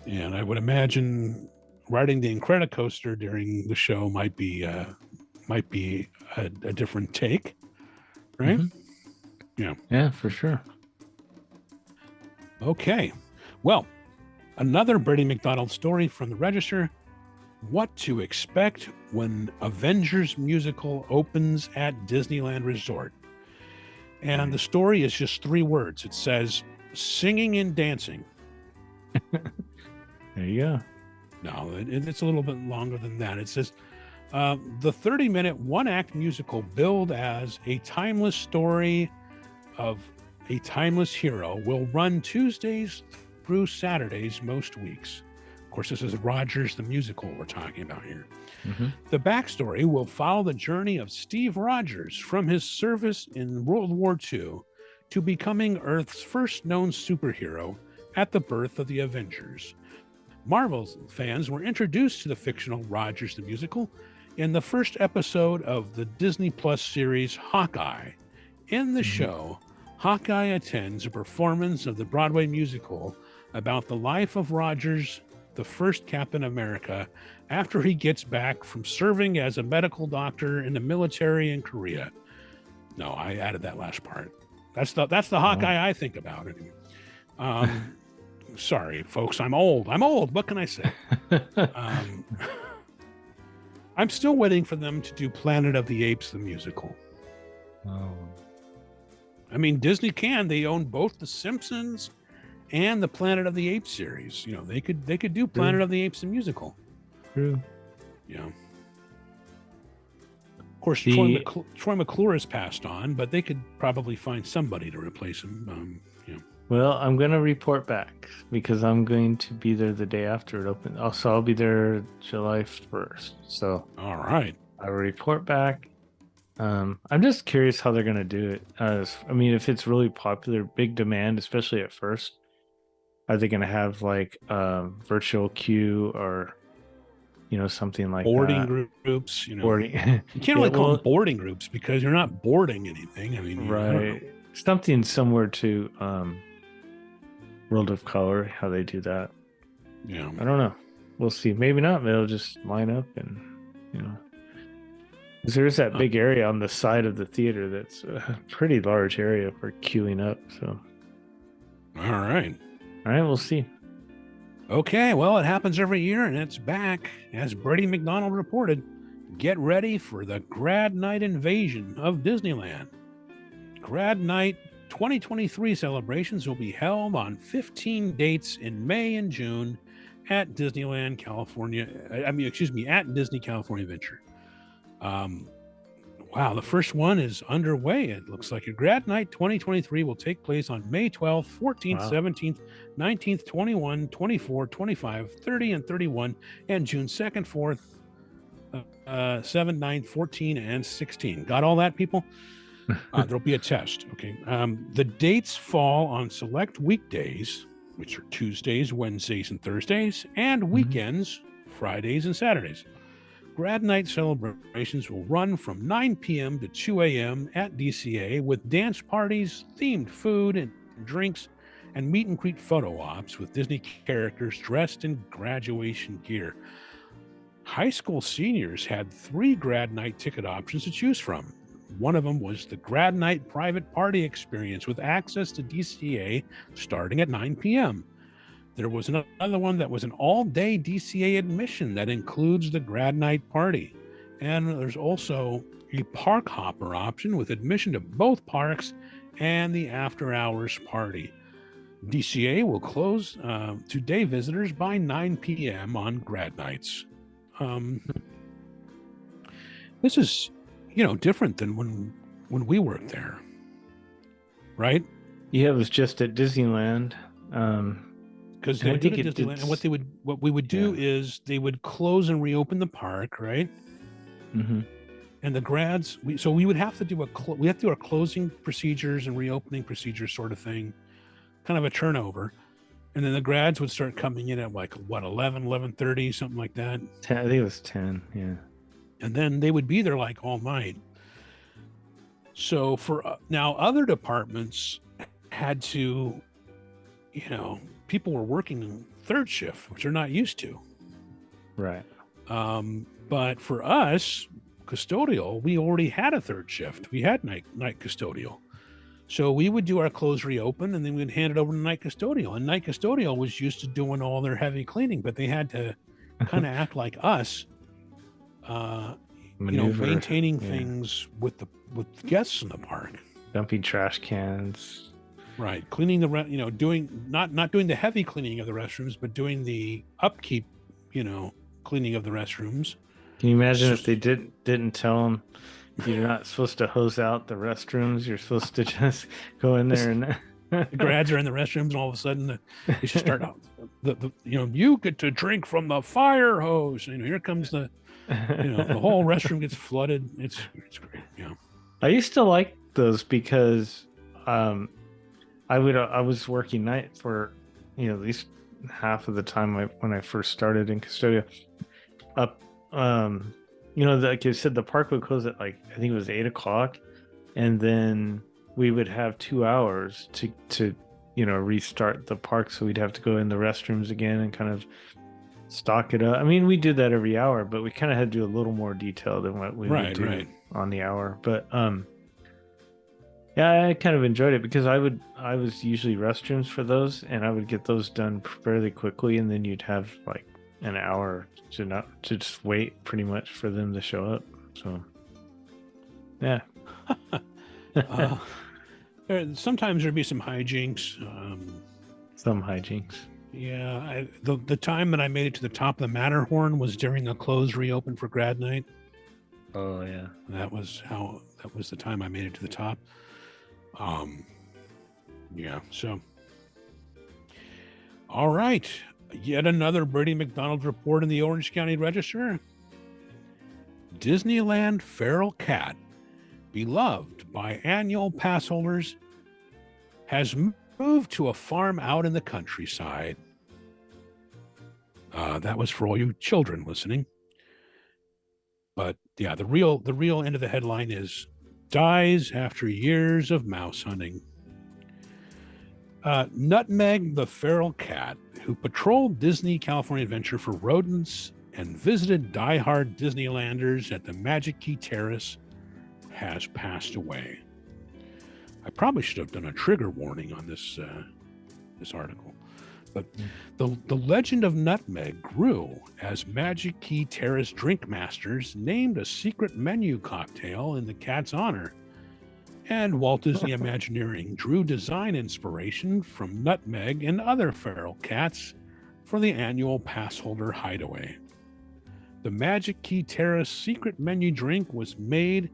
And I would imagine riding the Incredicoaster during the show might be a different take, right? Mm-hmm. Yeah, for sure. Okay, well, another Brady McDonald story from the Register. What to expect when Avengers musical opens at Disneyland Resort. And the story is just 3 words. It says singing and dancing. There you go. No, it's a little bit longer than that. It says the 30-minute one-act musical billed as a timeless story of a timeless hero will run Tuesdays through Saturdays most weeks. Of course, this is Rogers the musical we're talking about here. Mm-hmm. The backstory will follow the journey of Steve Rogers from his service in World War II to becoming Earth's first known superhero at the birth of the Avengers. Marvel fans were introduced to the fictional Rogers the musical in the first episode of the Disney Plus series Hawkeye. In the show, Hawkeye attends a performance of the Broadway musical about the life of Rogers, the first Captain America, after he gets back from serving as a medical doctor in the military in Korea. No, I added that last part. That's the Hawkeye I think about. Sorry, folks, I'm old. What can I say? I'm still waiting for them to do Planet of the Apes, the musical. Oh. I mean, Disney They own both The Simpsons and the Planet of the Apes series. They could do Planet of the Apes, the musical. True. Yeah. Of course, Troy McClure has passed on, but they could probably find somebody to replace him. Well, I'm going to report back because I'm going to be there the day after it opens. Also, I'll be there July 1st. So, all right. I'll report back. I'm just curious how they're going to do it. I mean, if it's really popular, big demand, especially at first, are they going to have like virtual queue or, something like boarding groups? Boarding. You can't really call them boarding groups because you're not boarding anything. I mean, right. Something similar to World of Color, how they do that. Yeah. I don't know. We'll see. Maybe not. They'll just line up and, because there's that big area on the side of the theater that's a pretty large area for queuing up. So. All right. We'll see. Okay. Well, it happens every year and it's back. As Brady McDonald reported, get ready for the Grad Night invasion of Disneyland. Grad Night 2023 celebrations will be held on 15 dates in May and June at Disneyland California. At Disney California Adventure. Wow, the first one is underway. It looks like your Grad Night 2023 will take place on May 12th, 14th, 17th, 19th, 21, 24, 25, 30, and 31, and June 2nd, 4th, 7, 9, 14, and 16. Got all that, people? There'll be a test. Okay. The dates fall on select weekdays, which are Tuesdays, Wednesdays, and Thursdays, and weekends, Fridays and Saturdays. Grad Night celebrations will run from 9 p.m. to 2 a.m. at DCA with dance parties, themed food and drinks, and meet and greet photo ops with Disney characters dressed in graduation gear. High school seniors had 3 Grad Night ticket options to choose from. One of them was the Grad Night private party experience with access to DCA starting at 9 p.m. There was another one that was an all-day DCA admission that includes the Grad Night party. And there's also a park hopper option with admission to both parks and the after-hours party. DCA will close to day visitors by 9 p.m. on Grad Nights. This is different than when we worked there, right? Yeah, it was just at Disneyland. Because they would go to Disneyland, and what we would do is they would close and reopen the park, right? Mm-hmm. And the grads, we would have to do we have to do our closing procedures and reopening procedures sort of thing, kind of a turnover. And then the grads would start coming in at 11:30, something like that. 10, I think it was 10. Yeah. and then they would be there like all night. So for now, other departments had to, people were working third shift, which they're not used to. Right. But for us, custodial, we already had a third shift. We had night custodial. So we would do our close reopen, and then we'd hand it over to night custodial. And night custodial was used to doing all their heavy cleaning, but they had to kind of act like us, maintaining things with guests in the park, dumping trash cans, right? Cleaning doing not doing the heavy cleaning of the restrooms, but doing the upkeep, cleaning of the restrooms. Can you imagine if they didn't tell them you're not supposed to hose out the restrooms? You're supposed to just go in there and the grads are in the restrooms, and all of a sudden they should start out. You get to drink from the fire hose. Here comes the whole restroom gets flooded. It's great. Yeah. I used to like those because I was working night for at least half of the time when I first started in Custodia. Like you said, the park would close at I think it was 8:00, and then we would have 2 hours to restart the park. So we'd have to go in the restrooms again and kind of stock it up. I mean, we did that every hour, but we kind of had to do a little more detail than what we would do on the hour. But yeah, I kind of enjoyed it because I was usually restrooms for those, and I would get those done fairly quickly, and then you'd have an hour to just wait pretty much for them to show up. So yeah. Sometimes there'd be some hijinks. Some hijinks. Yeah, the time that I made it to the top of the Matterhorn was during the close reopen for grad night. Oh yeah, that was the time I made it to the top. Yeah. So, all right, yet another Brady McDonald report in the Orange County Register. Disneyland feral cat, beloved by annual pass holders, has moved to a farm out in the countryside. That was for all you children listening. But yeah, the real end of the headline is dies after years of mouse hunting. Nutmeg the feral cat, who patrolled Disney California Adventure for rodents and visited diehard Disneylanders at the Magic Key Terrace, has passed away. I probably should have done a trigger warning on this article. But the legend of Nutmeg grew as Magic Key Terrace drink masters named a secret menu cocktail in the cat's honor. And Walt Disney Imagineering drew design inspiration from Nutmeg and other feral cats for the annual pass holder hideaway. The Magic Key Terrace secret menu drink was made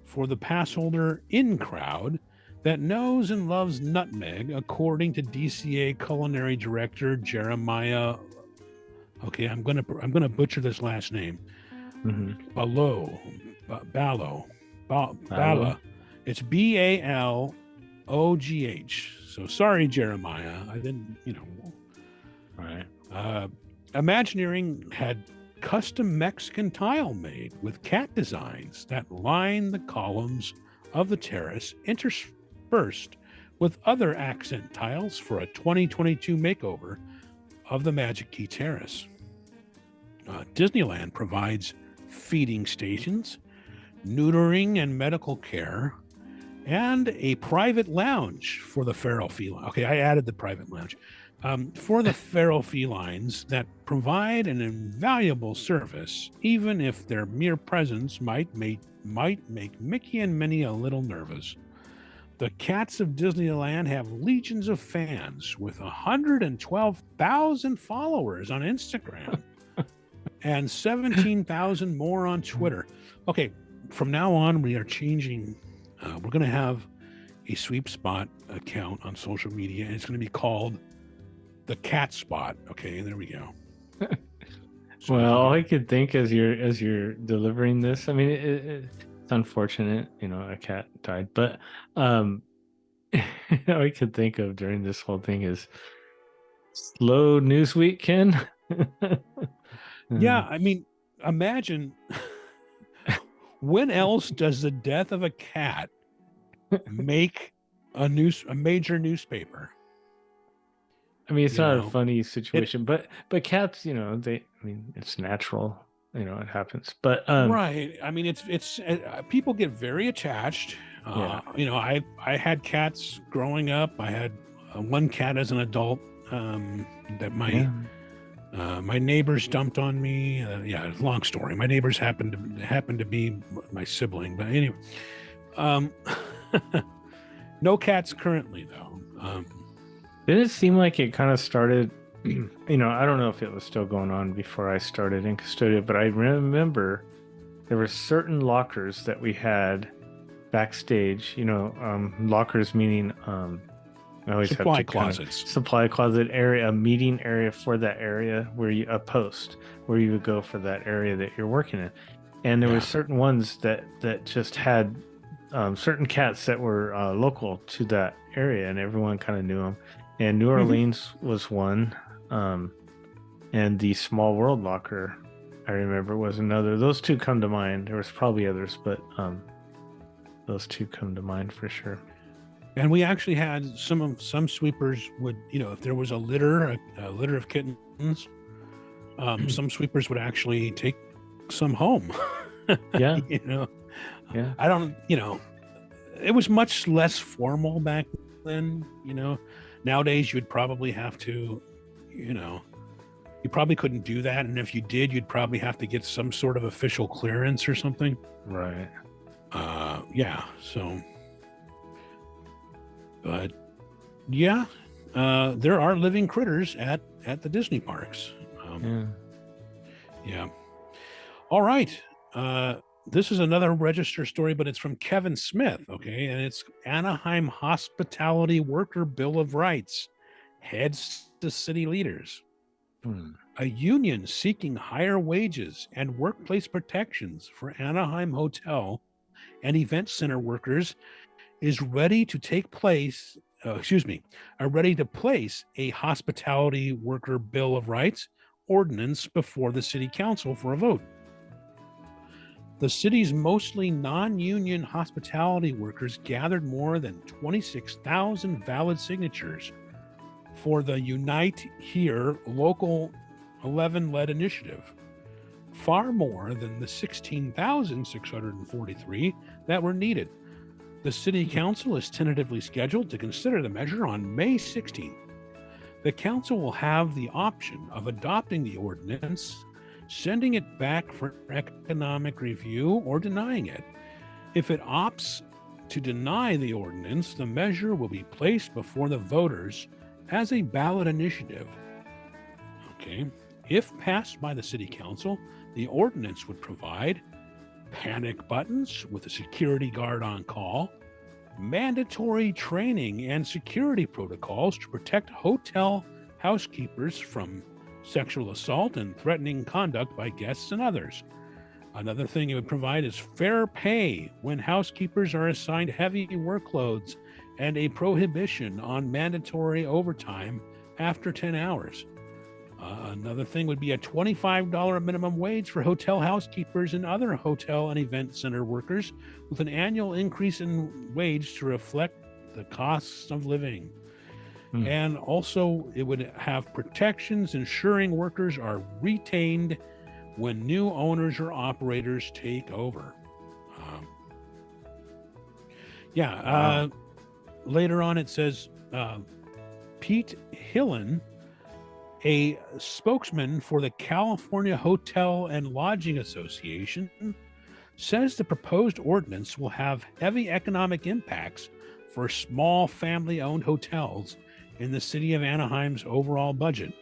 for the pass holder in crowd that knows and loves nutmeg, according to DCA culinary director Jeremiah. Okay, I'm gonna butcher this last name. Bala. It's Balogh. So sorry, Jeremiah. I didn't, All right. Imagineering had custom Mexican tile made with cat designs that line the columns of the terrace, interspersed with other accent tiles for a 2022 makeover of the Magic Key Terrace. Disneyland provides feeding stations, neutering and medical care, and a private lounge for the feral feline. Okay, I added the private lounge. For the feral felines that provide an invaluable service, even if their mere presence might make Mickey and Minnie a little nervous. The cats of Disneyland have legions of fans with 112,000 followers on Instagram and 17,000 more on Twitter. Okay, from now on, we are changing. We're going to have a sweep spot account on social media, and it's going to be called the Cat Spot. Okay, there we go. So, well, all I could think as you're delivering this, I mean, it's unfortunate, a cat died, but all I could think of during this whole thing is slow news week, Ken. Yeah, I mean, imagine When else does the death of a cat make a major newspaper? I mean, it's You not know, a funny situation, but cats, I mean, it's natural, it happens. But right. I mean, it's people get very attached. Yeah. I had cats growing up. I had one cat as an adult that my my neighbors dumped on me. Yeah, long story. My neighbors happened to be my sibling, but anyway, no cats currently though. Did it seem like it kind of started? I don't know if it was still going on before I started in Custodia, but I remember there were certain lockers that we had backstage. Lockers meaning I always Supply have to closets. Supply closet area, a meeting area for that area a post where you would go for that area that you're working in. And there were certain ones that just had certain cats that were local to that area, and everyone kind of knew them. And New Orleans was one, and the Small World locker, I remember, was another. Those two come to mind. There was probably others, but those two come to mind for sure. And we actually had some sweepers would, if there was a litter of kittens, some sweepers would actually take some home. Yeah. Yeah. I don't, it was much less formal back then, Nowadays you'd probably have to, you probably couldn't do that. And if you did, you'd probably have to get some sort of official clearance or something. Right. Yeah. So. But yeah, there are living critters at the Disney parks. Yeah. All right. This is another register story, but it's from Kevin Smith. Okay. And it's Anaheim Hospitality Worker Bill of Rights heads to city leaders. A union seeking higher wages and workplace protections for Anaheim hotel and event center workers is ready to place a hospitality worker bill of rights ordinance before the city council for a vote. The city's mostly non-union hospitality workers gathered more than 26,000 valid signatures for the Unite Here Local 11-led initiative, far more than the 16,643 that were needed. The City Council is tentatively scheduled to consider the measure on May 16th. The Council will have the option of adopting the ordinance, sending it back for economic review, or denying it. If it opts to deny the ordinance, the measure will be placed before the voters as a ballot initiative. Okay. If passed by the City Council, the ordinance would provide panic buttons with a security guard on call, mandatory training and security protocols to protect hotel housekeepers from sexual assault and threatening conduct by guests and others. Another thing it would provide is fair pay when housekeepers are assigned heavy workloads and a prohibition on mandatory overtime after 10 hours. Another thing would be a $25 minimum wage for hotel housekeepers and other hotel and event center workers, with an annual increase in wage to reflect the costs of living. And also, it would have protections ensuring workers are retained when new owners or operators take over. Later on, it says Pete Hillen, a spokesman for the California Hotel and Lodging Association, says the proposed ordinance will have heavy economic impacts for small family-owned hotels in the city of Anaheim's overall budget.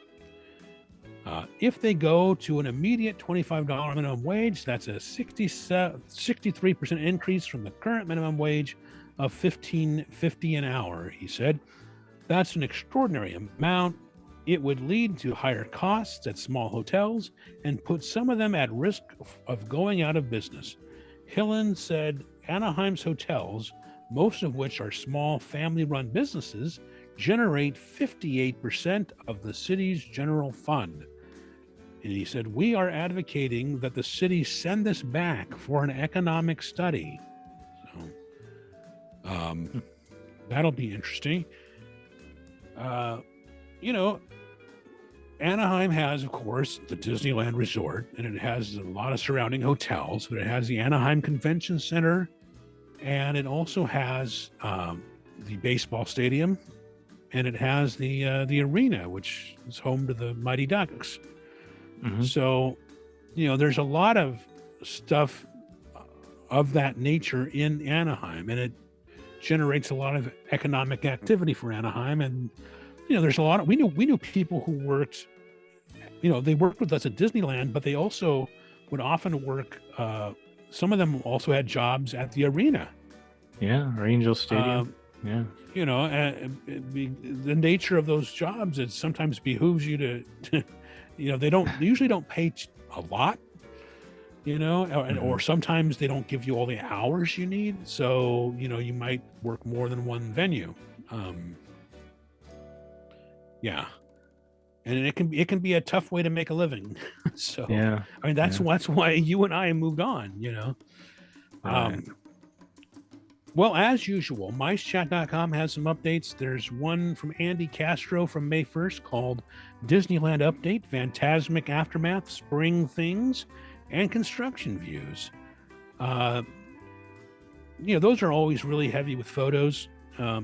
If they go to an immediate $25 minimum wage, that's a 63% increase from the current minimum wage of $15.50 an hour, he said. That's an extraordinary amount. It would lead to higher costs at small hotels and put some of them at risk of going out of business. Hillen said Anaheim's hotels, most of which are small family-run businesses, generate 58% of the city's general fund. And he said, "We are advocating that the city send this back for an economic study." So that'll be interesting. You know, Anaheim has, of course, the Disneyland Resort, and it has a lot of surrounding hotels, but it has the Anaheim Convention Center, and it also has the baseball stadium, and it has the arena, which is home to the Mighty Ducks. Mhm. So, you know, there's a lot of stuff of that nature in Anaheim, and it generates a lot of economic activity for Anaheim. And you know, there's a lot of we knew people who worked, you know, they worked with us at Disneyland, but they also would often work. Some of them also had jobs at the arena. Yeah, or Angel Stadium. Yeah. You know, the nature of those jobs, it sometimes behooves you to you know, they usually don't pay a lot, you know, or sometimes they don't give you all the hours you need. So, you know, you might work more than one venue. Yeah. And it can be a tough way to make a living. So, Yeah. I mean, that's why you and I moved on, you know. Right. Well, as usual, MiceChat.com has some updates. There's one from Andy Castro from May 1st called Disneyland Update, Fantasmic Aftermath, Spring Things, and Construction Views. You know, those are always really heavy with photos.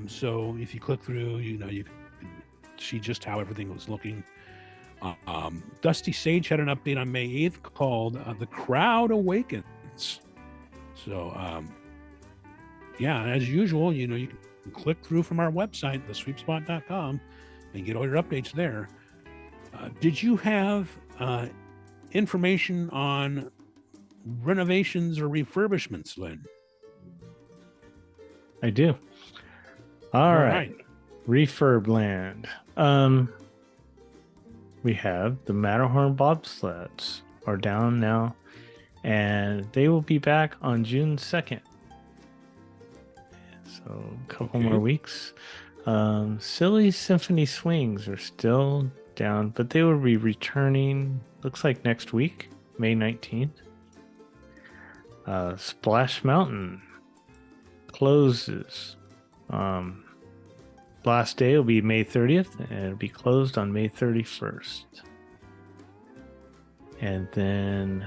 So if you click through, you know, you can see just how everything was looking. Dusty Sage had an update on May 8th called The Crowd Awakens. So, yeah, as usual, you know, you can click through from our website, thesweepspot.com, and get all your updates there. Did you have information on renovations or refurbishments, Lynn? I do. All right. Refurb land. We have the Matterhorn bobsleds are down now, and they will be back on June 2nd. So a couple more weeks. Silly Symphony Swings are still down, but they will be returning, looks like next week, May 19th. Splash Mountain closes. Last day will be May 30th, and it'll be closed on May 31st. And then,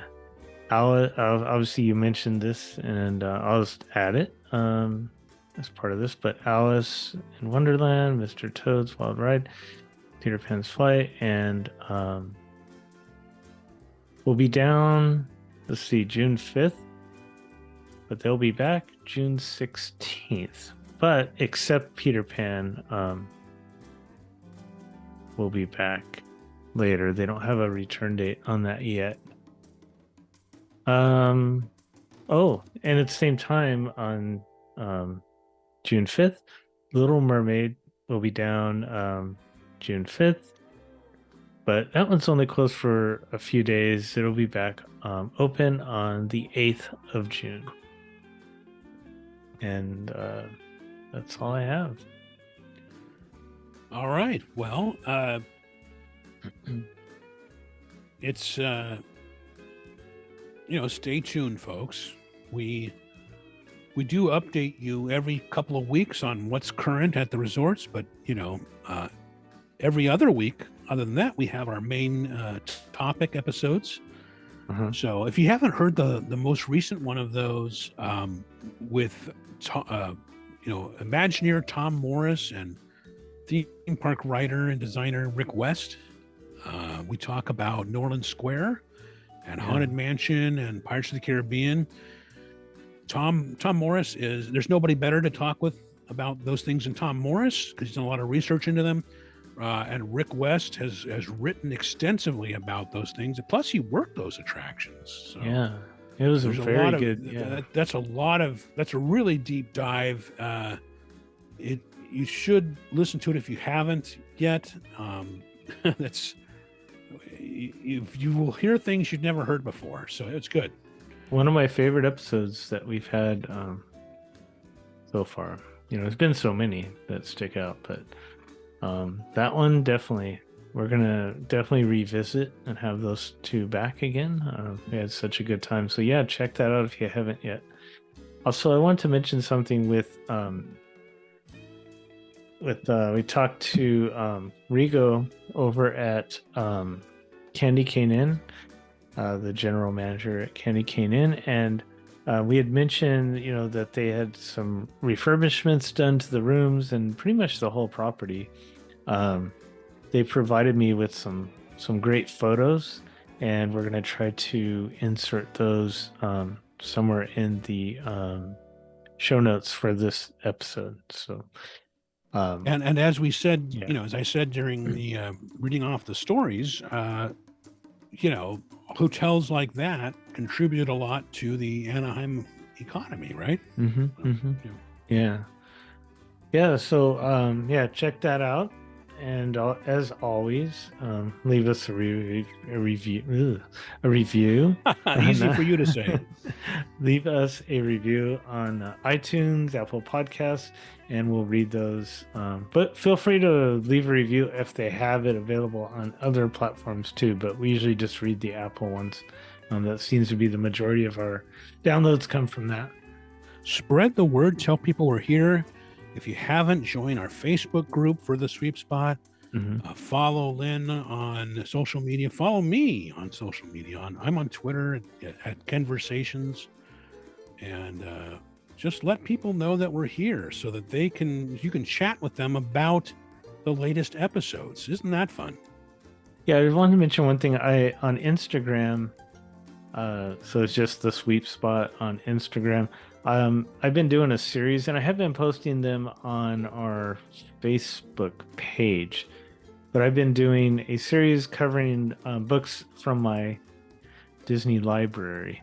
obviously, you mentioned this, and I'll just add it as part of this. But Alice in Wonderland, Mr. Toad's Wild Ride, Peter Pan's Flight, and will be down, let's see, June 5th, but they'll be back June 16th. But except Peter Pan will be back later. They don't have a return date on that yet. Oh, and at the same time on June 5th, Little Mermaid will be down June 5th. But that one's only closed for a few days. It'll be back open on the 8th of June. And that's all I have. All right. Well, it's, you know, stay tuned, folks. We do update you every couple of weeks on what's current at the resorts, but, you know, every other week, other than that, we have our main topic episodes. So if you haven't heard the most recent one of those with, you know, Imagineer Tom Morris and theme park writer and designer Rick West, we talk about Norland Square and Haunted Mansion and Pirates of the Caribbean. Tom Morris there's nobody better to talk with about those things than Tom Morris, because he's done a lot of research into them. And Rick West has written extensively about those things. Plus, he worked those attractions. So yeah, it was very good. Yeah. That's a really deep dive. You should listen to it if you haven't yet. You will hear things you've never heard before. So it's good. One of my favorite episodes that we've had so far. You know, there's been so many that stick out, but that one definitely we're gonna definitely revisit and have those two back again. We had such a good time. So yeah, check that out if you haven't yet. Also, I want to mention something with we talked to Rigo over at Candy Cane Inn, the general manager at Candy Cane Inn, and we had mentioned, that they had some refurbishments done to the rooms and pretty much the whole property. They provided me with some great photos, and we're going to try to insert those somewhere in the show notes for this episode. So, and as we said, yeah. As I said during the reading off the stories, hotels like that contribute a lot to the Anaheim economy, right? Yeah. So, check that out. And as always, leave us a review. Easy for you to say. Leave us a review on iTunes, Apple Podcasts, and we'll read those. But feel free to leave a review if they have it available on other platforms too. But we usually just read the Apple ones. That seems to be the majority of our downloads come from that. Spread the word. Tell people we're here. If you haven't, join our Facebook group for the Sweep Spot. Follow Lynn on social media. Follow me on social media. I'm on Twitter at Conversations, and just let people know that we're here so that you can chat with them about the latest episodes. Isn't that fun? Yeah, I wanted to mention one thing. On Instagram, so it's just the Sweep Spot on Instagram. I've been doing a series, and I have been posting them on our Facebook page, but I've been doing a series covering books from my Disney library,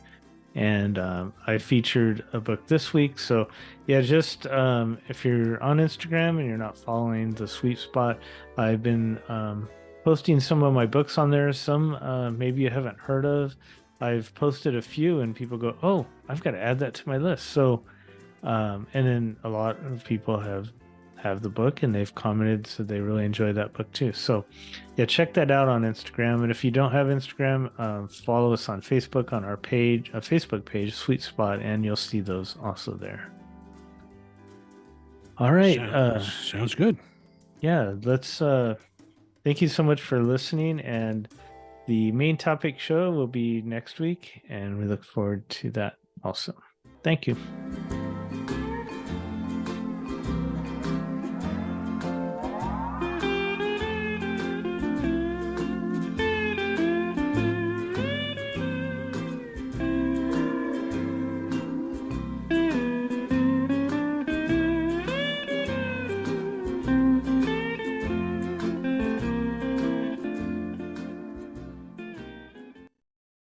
and I featured a book this week. So yeah, just if you're on Instagram and you're not following the Sweep Spot, I've been posting some of my books on there. Some maybe you haven't heard of. I've posted a few and people go, oh, I've got to add that to my list. So, and then a lot of people have the book and they've commented, so they really enjoy that book too. So yeah, check that out on Instagram. And if you don't have Instagram, follow us on Facebook on our page, Facebook page, Sweet Spot, and you'll see those also there. All right. Sounds good. Yeah, let's, thank you so much for listening, and the main topic show will be next week, and we look forward to that also. Thank you.